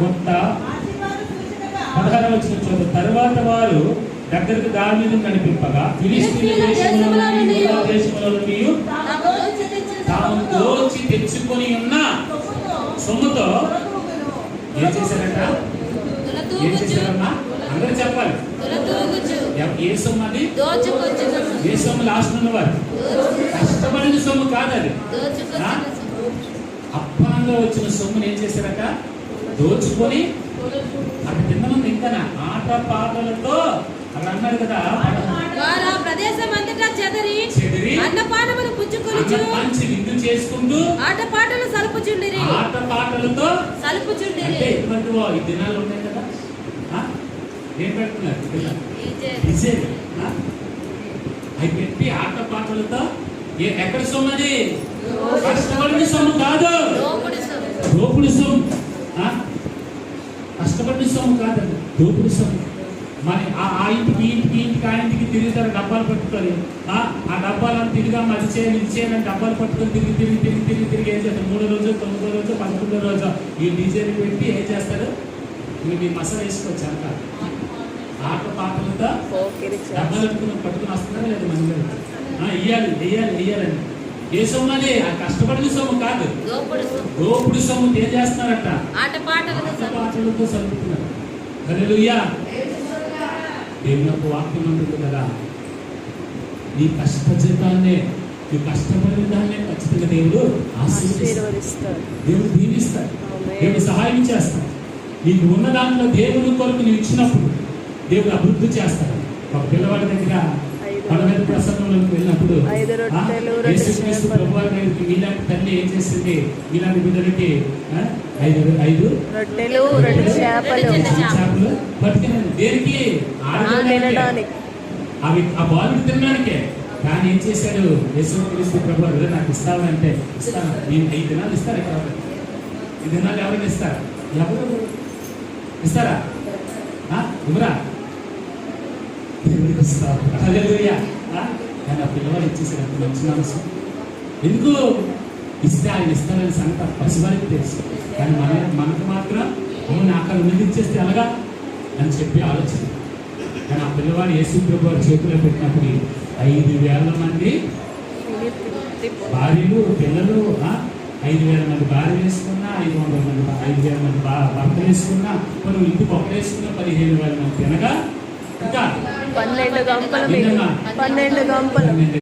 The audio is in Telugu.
కొంత 16వ వచనం చూద్దాం. తరువాత వారు దగ్గరకు దావీదును నడిపింపగా ఫిలిష్తీయుల దేశంలో తాము దోచి తెచ్చుకొని ఉన్న సొమ్ముతో ఏం చేశారట? ఏం చేశారమ్మా? అందరూ చెప్పాలి. ఏ సొమ్ము అది? ఏ సొమ్ము? లాస్ట్ ఉన్నవారు కష్టపడిన సొమ్ము కాదు అది. అప్పనంగా వచ్చిన సొమ్ముని ఏం చేశారట? దోచుకొని అక్కడ కింద ఉంది ఇంకా ఆట పాటలతో అక్కడ అన్నారు కదా, ప్రదేశం అంతటా చెదరి అన్నపానములు పుచ్చుకొనుచు మంచి విందు చేసుకుంటూ ఆట పాటలు సలుపుచుండిరి. ఆట పాటలతో సలుపుచుండిరి. అంటే ఇటువంటి ఈ దినాలు ఉన్నాయి కదా, ఏం పెడుతున్నారు? అవి పెట్టి ఆట పాటలతో ఎక్కడ సొమ్ము? అది కష్టపడిన సొమ్ము కాదు, దోపుడు సొమ్ము. కష్టపడిన సొమ్ము కాదండి, దోపుడు సొమ్ము. మరి ఆ ఇంటికి ఆ ఇంటికి తిరుగుతారు, డబ్బాలు పట్టుకొని. ఆ డబ్బాలను తిరిగా మది చేయాలి, ఇది చేయాలని డబ్బాలు పట్టుకొని తిరిగి ఏం చేస్తారు? 3వ రోజు, 9వ రోజు, 11వ రోజు ఈ డీజేలు పెట్టి ఏం చేస్తారు? మీ మసాలా వేసుకోవచ్చు అంట. ఆట పాటలతో డబ్బాలు పట్టుకుని వస్తున్నారా లేదు? మంది వెయ్యాలని. ఏ సొమ్ము అది? ఆ కష్టపడిన సొమ్ము కాదు, దోపుడు సొమ్ము. ఏం చేస్తున్నారట? ఆట పాటలతో చదువుతున్నారు. హల్లెలూయా. దేవుని యొక్క వాక్యం ఉంటుంది కదా, నీ కష్టజీతాన్నే, నీ కష్టపడిన దాన్నే ఖచ్చితంగా దేవుడు ఆశీర్వదిస్తాడు, దేవుడు దీవిస్తాడు, దేవుడు సహాయం చేస్తాడు. నీకు ఉన్న దాంట్లో దేవుని కొరకు నువ్వు ఇచ్చినప్పుడు దేవుడు అభివృద్ధి చేస్తాడు. ఒక పిల్లవాడి దగ్గర పడవేల ప్రసంగంలోకి వెళ్ళినప్పుడు యేసుక్రీస్తు ప్రభువారి దగ్గరికి మీలాంటి తల్లి ఏం చేసింది? మీలాంటి బిడ్డలకి 5 రొట్టెలు 2 చేపలు పట్టుకున్నాను. దేనికి? అవి ఆ బాలుడు తినడానికే. కానీ ఏం చేశాడు యేసుక్రీస్తు ప్రభువారు? నాకు ఇస్తావంటే ఇస్తాను. నేను 5 దినాలు ఇస్తాను. 5 దినాలు ఎవరైనా ఇస్తారు? ఎవరు ఇస్తారా? ఇవ్వరా? హల్లెలూయా. కానీ ఆ పిల్లవాడు ఇచ్చేసాడు. అంత మంచి మనసు. ఎందుకు ఇస్తే ఆయన ఇస్తారని సంగతి పసివారికి తెలుసు. కానీ మనకు మాత్రం నాకు అక్కడ ఉన్నది ఇచ్చేస్తే ఎలాగా అని చెప్పి ఆలోచన. కానీ ఆ పిల్లవాడు యేసు ప్రభు వారి చేతిలో పెట్టినప్పుడు 5,000 మంది భార్యలు, పిల్లలు, 5,000 మంది భార్య వేసుకున్నా, 500 మంది 5,000 మంది భర్తలు వేసుకున్నా, మనం ఇంటికి ఒకరు వేసుకున్నా 15,000 మంది తినగా ఇంకా 12 గంపలు